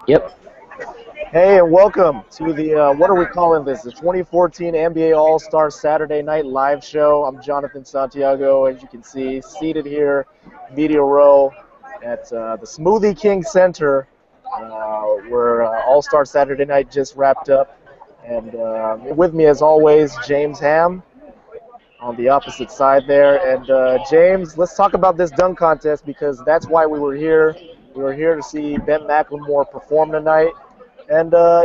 Yep. Hey, and welcome to the what are we calling this? The 2014 NBA All-Star Saturday Night Live Show. I'm Jonathan Santiago, as you can see, seated here, media row, at the Smoothie King Center, where All-Star Saturday Night just wrapped up. And with me, as always, James Ham on the opposite side there. And James, let's talk about this dunk contest because that's why we were here. We were here to see Ben McLemore perform tonight. And I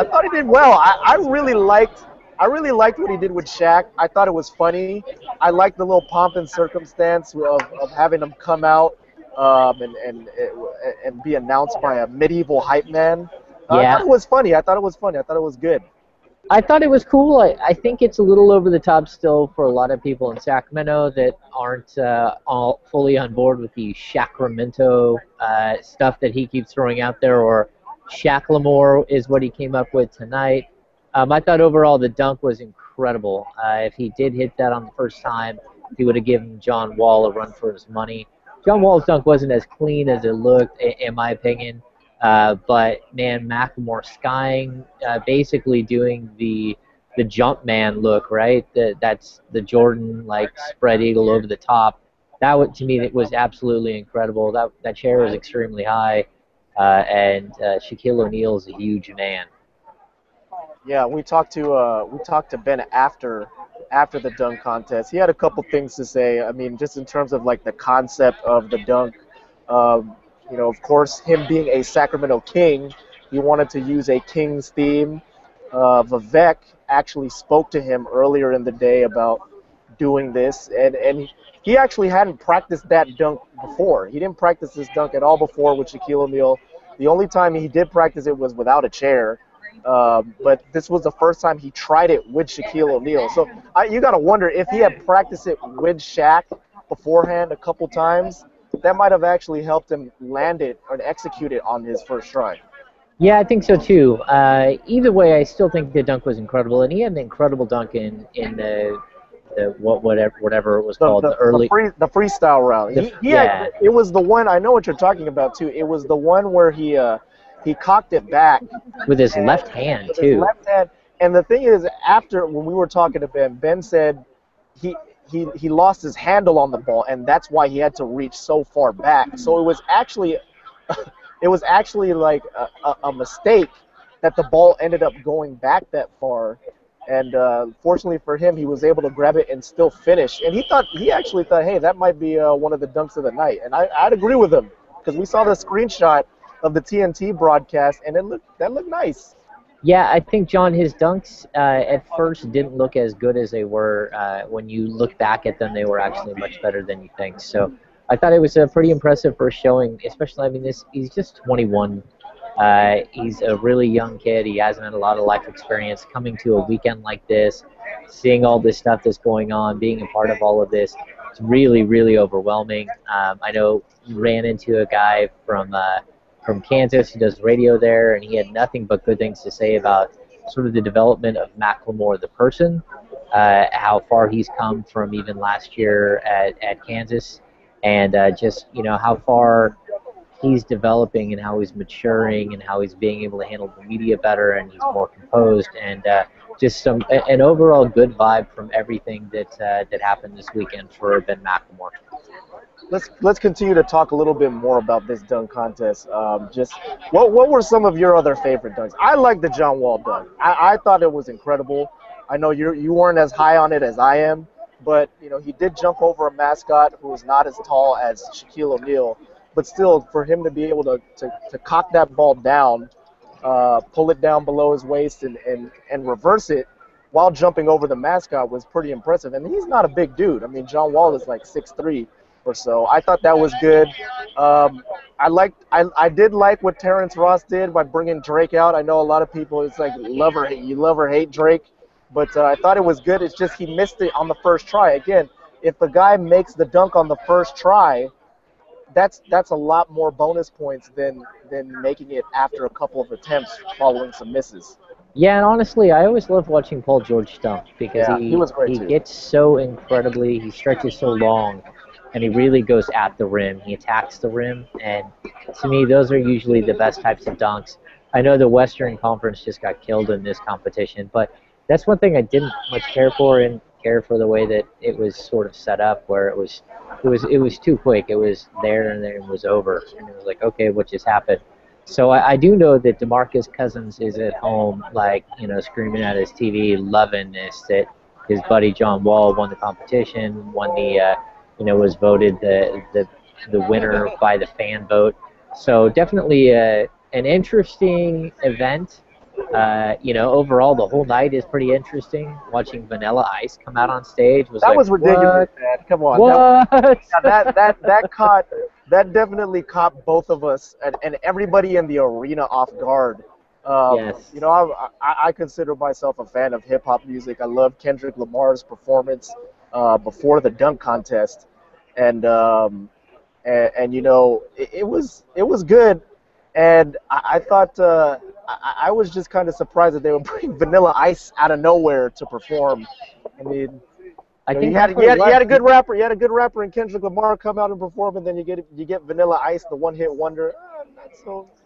thought he did well. I really liked what he did with Shaq. I thought it was funny. I liked the little pomp and circumstance of having him come out and be announced by a medieval hype man. I thought Yeah. it was funny. I thought it was good. I thought it was cool. I think it's a little over the top still for a lot of people in Sacramento that aren't all fully on board with the Sacramento stuff that he keeps throwing out there, or Shacklemore is what he came up with tonight. I thought overall the dunk was incredible. If he did hit that on the first time, he would have given John Wall a run for his money. John Wall's dunk wasn't as clean as it looked, in my opinion. But man, Macklemore skying, basically doing the jump man look, right? That's the Jordan like spread eagle over the top. To me, it was absolutely incredible. That chair was extremely high, and Shaquille O'Neal is a huge man. Yeah, we talked to Ben after the dunk contest. He had a couple things to say. I mean, just in terms of like the concept of the dunk. Of course, him being a Sacramento King, he wanted to use a King's theme. Vivek actually spoke to him earlier in the day about doing this, and he actually hadn't practiced that dunk before. He didn't practice this dunk at all before with Shaquille O'Neal. The only time he did practice it was without a chair. But this was the first time he tried it with Shaquille O'Neal. So you got to wonder if he had practiced it with Shaq beforehand a couple times, that might have actually helped him land it or execute it on his first try. Yeah, I think so too. Either way, I still think the dunk was incredible, and he had an incredible dunk in the whatever it was The called, the, the the early. free the freestyle round. He Yeah, had, it was the one I know what you're talking about too. It was the one where he cocked it back with his and left hand with his too. left hand. And the thing is, after when we were talking to Ben, Ben said he he lost his handle on the ball, and that's why he had to reach so far back. So it was actually like a mistake that the ball ended up going back that far. And fortunately for him, he was able to grab it and still finish. And he actually thought, hey, that might be one of the dunks of the night. And I'd agree with him because we saw the screenshot of the TNT broadcast, and that looked nice. Yeah, I think John, his dunks at first didn't look as good as they were. When you look back at them, they were actually much better than you think. So I thought it was a pretty impressive first showing. Especially, I mean, this he's just 21. He's a really young kid. He hasn't had a lot of life experience. Coming to a weekend like this, seeing all this stuff that's going on, being a part of all of this, it's really, really overwhelming. I know you ran into a guy from Kansas who does radio there, and he had nothing but good things to say about sort of the development of Macklemore, the person, how far he's come from even last year at Kansas, and just how far he's developing and how he's maturing and how he's being able to handle the media better and he's more composed and just an overall good vibe from everything that happened this weekend for Ben McLemore. Let's continue to talk a little bit more about this dunk contest. Just what were some of your other favorite dunks? I like the John Wall dunk. I thought it was incredible. I know you weren't as high on it as I am, but he did jump over a mascot who was not as tall as Shaquille O'Neal. But still, for him to be able to cock that ball down, pull it down below his waist, and reverse it while jumping over the mascot was pretty impressive. And he's not a big dude. I mean, John Wall is like 6'3" or so. I thought that was good. I did like what Terrence Ross did by bringing Drake out. I know a lot of people, it's like you love or hate Drake, but I thought it was good. It's just he missed it on the first try. Again, if the guy makes the dunk on the first try, that's a lot more bonus points than making it after a couple of attempts following some misses. Yeah, and honestly, I always love watching Paul George dunk because Yeah, he was great he too. gets so incredibly, he stretches so long, and he really goes at the rim. He attacks the rim, and to me, those are usually the best types of dunks. I know the Western Conference just got killed in this competition, but that's one thing I didn't much care for, and care for the way that it was sort of set up, where it was too quick. It was there and then it was over, and it was like, okay, what just happened? So I do know that DeMarcus Cousins is at home, like, screaming at his TV, loving this, that his buddy John Wall won the competition, won the, was voted the winner by the fan vote. So definitely an interesting event. Overall, the whole night is pretty interesting. Watching Vanilla Ice come out on stage was That like, was ridiculous, what? man. Come on. What? That definitely caught both of us and everybody in the arena off guard. Yes. I consider myself a fan of hip hop music. I love Kendrick Lamar's performance before the dunk contest, and it was good. And I thought I was just kind of surprised that they would bring Vanilla Ice out of nowhere to perform. I mean, I think you had a good rapper. You had a good rapper in Kendrick Lamar come out and perform, and then you get Vanilla Ice, the one-hit wonder.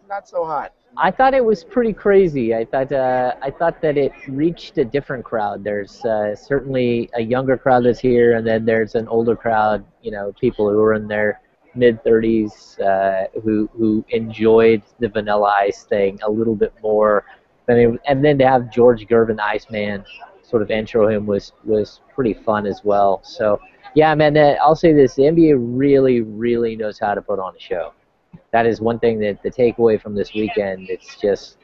Not so hot. I thought it was pretty crazy. I thought that it reached a different crowd. There's certainly a younger crowd that's here, and then there's an older crowd. People who are in their mid-30s who enjoyed the Vanilla Ice thing a little bit more. And then to have George Gervin, the Iceman, sort of intro him was pretty fun as well. So, yeah, man, I'll say this. The NBA really, really knows how to put on a show. That is one thing that the takeaway from this weekend, it's just,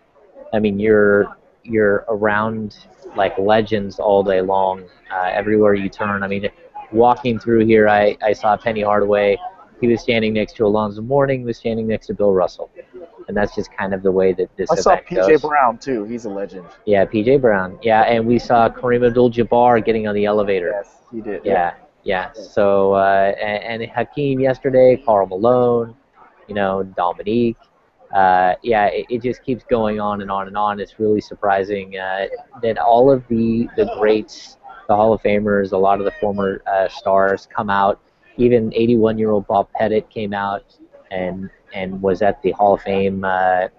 you're around like legends all day long, everywhere you turn. Walking through here, I saw Penny Hardaway. He was standing next to Alonzo Mourning. He was standing next to Bill Russell. And that's just kind of the way that this event goes. I saw P.J. Brown, too. He's a legend. Yeah, P.J. Brown. Yeah, and we saw Kareem Abdul-Jabbar getting on the elevator. Yes, he did. Yeah. So, and Hakeem yesterday, Karl Malone, Dominique. It just keeps going on and on and on. It's really surprising that all of the greats, the Hall of Famers, a lot of the former stars come out. Even 81-year-old Bob Pettit came out and was at the Hall of Fame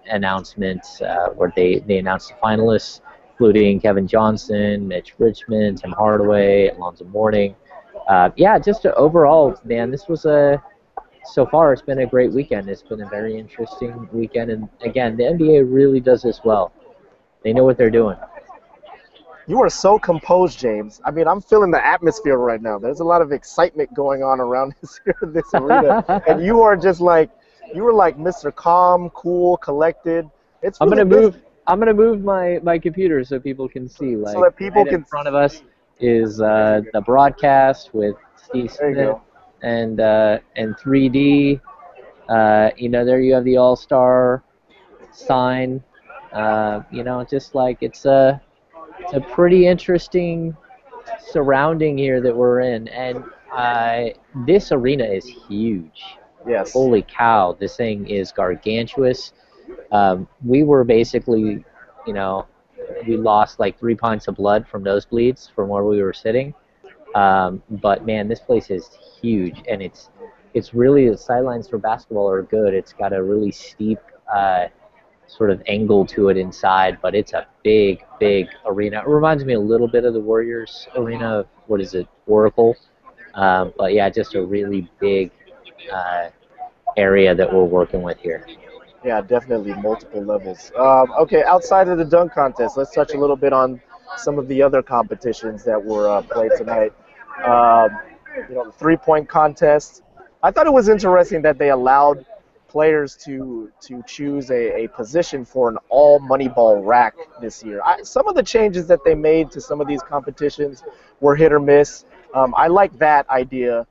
announcement where they announced the finalists, including Kevin Johnson, Mitch Richmond, Tim Hardaway, Alonzo Mourning. Just overall, man, this was so far it's been a great weekend. It's been a very interesting weekend. And, again, the NBA really does this well. They know what they're doing. You are so composed, James. I'm feeling the atmosphere right now. There's a lot of excitement going on around this arena. And you are just like, Mr. Calm, cool, collected. It's really I'm gonna move my computer so people can see. Like, so that people in front of us is the broadcast with Steve Smith and 3D. There you have the All-Star sign. Just like it's a pretty interesting surrounding here that we're in, and this arena is huge. Yes. Holy cow, this thing is gargantuous. We were basically, we lost like 3 pints of blood from nosebleeds from where we were sitting. But man, this place is huge, and it's really, the sidelines for basketball are good. It's got a really steep sort of angle to it inside, but it's a big, big arena. It reminds me a little bit of the Warriors arena. What is it, Oracle? But yeah, just a really big area that we're working with here. Yeah, definitely multiple levels. Okay, outside of the dunk contest, let's touch a little bit on some of the other competitions that were played tonight. The three-point contest. I thought it was interesting that they allowed players to choose a position for an all Moneyball rack this year. Some of the changes that they made to some of these competitions were hit or miss. I like that idea.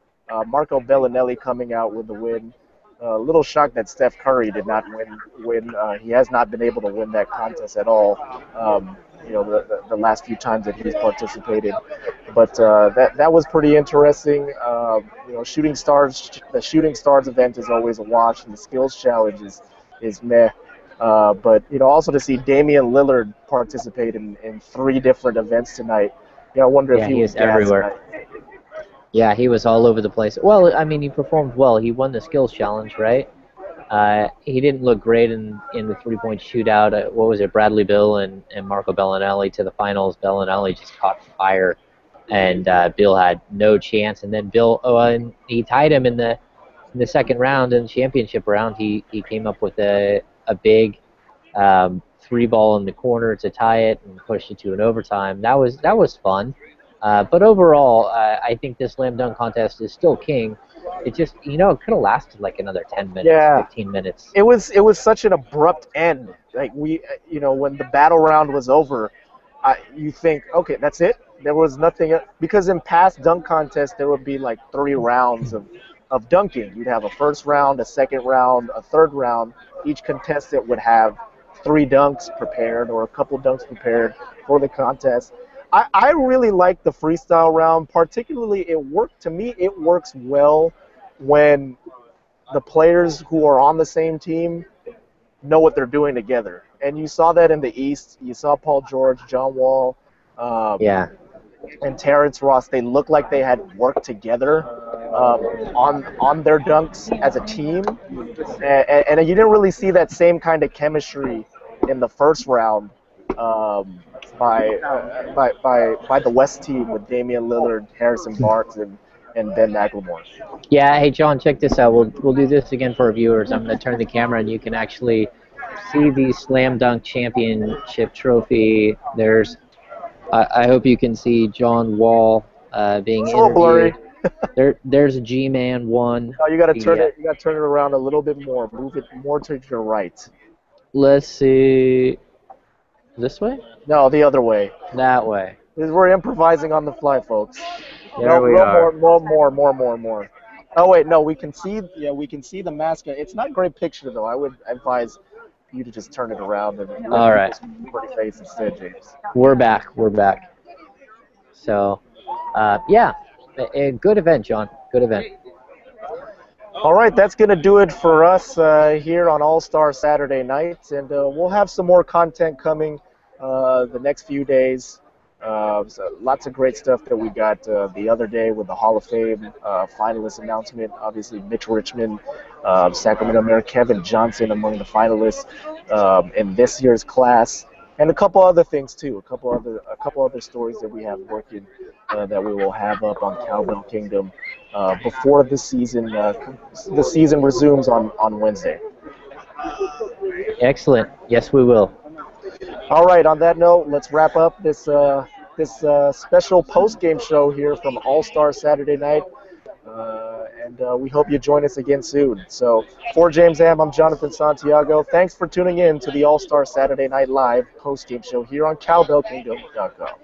Marco Bellinelli coming out with the win. A little shocked that Steph Curry did not win. He has not been able to win that contest at all. The last few times that he's participated, but that was pretty interesting. Shooting stars. The shooting stars event is always a wash, and the skills challenge is meh. But also to see Damian Lillard participate in 3 different events tonight. I wonder if he was everywhere. Tonight. Yeah, he was all over the place. Well, I mean, he performed well. He won the skills challenge, right? He didn't look great in the three-point shootout. What was it, Bradley Bill and Marco Bellinelli to the finals. Bellinelli just caught fire, and Bill had no chance. And then Bill, and he tied him in the second round, in the championship round. He came up with a big three ball in the corner to tie it and push it to an overtime. That was fun. But overall, I think this slam dunk contest is still king. It just, it could have lasted like another 10 minutes, Yeah, 15 minutes. it was such an abrupt end. Like when the battle round was over, you think, okay, that's it. There was nothing because in past dunk contests there would be like 3 rounds of dunking. You'd have a first round, a second round, a third round. Each contestant would have 3 dunks prepared or a couple dunks prepared for the contest. I really like the freestyle round. Particularly, it works well when the players who are on the same team know what they're doing together. And you saw that in the East. You saw Paul George, John Wall, Yeah. and Terrence Ross. They looked like they had worked together on their dunks as a team. And you didn't really see that same kind of chemistry in the first round by the West team with Damian Lillard, Harrison Barnes, and Ben McLemore. Yeah, hey John, check this out. We'll do this again for our viewers. I'm gonna turn the camera and you can actually see the slam dunk championship trophy. I hope you can see John Wall being It's a little blurry. interviewed. There's a G-Man one. Oh, you got to turn it. You got to turn it around a little bit more. Move it more to your right. Let's see. This way? No, the other way. That way. We're improvising on the fly, folks. There we are. More. Oh wait, no, we can see. Yeah, we can see the mascot. It's not a great picture though. I would advise you to just turn it around and all right. Pretty face instead, James. We're back. So, yeah, a good event, John. Good event. All right, that's going to do it for us here on All-Star Saturday night, and we'll have some more content coming the next few days. So lots of great stuff that we got the other day with the Hall of Fame finalist announcement. Obviously, Mitch Richmond, Sacramento Mayor Kevin Johnson among the finalists in this year's class, and a couple other things too. A couple other stories that we have working that we will have up on Cowbell Kingdom before the season resumes on Wednesday. Excellent. Yes, we will. All right. On that note, let's wrap up this special post-game show here from All-Star Saturday Night, and we hope you join us again soon. So, for James Am, I'm Jonathan Santiago. Thanks for tuning in to the All-Star Saturday Night Live post-game show here on CowbellKingdom.com.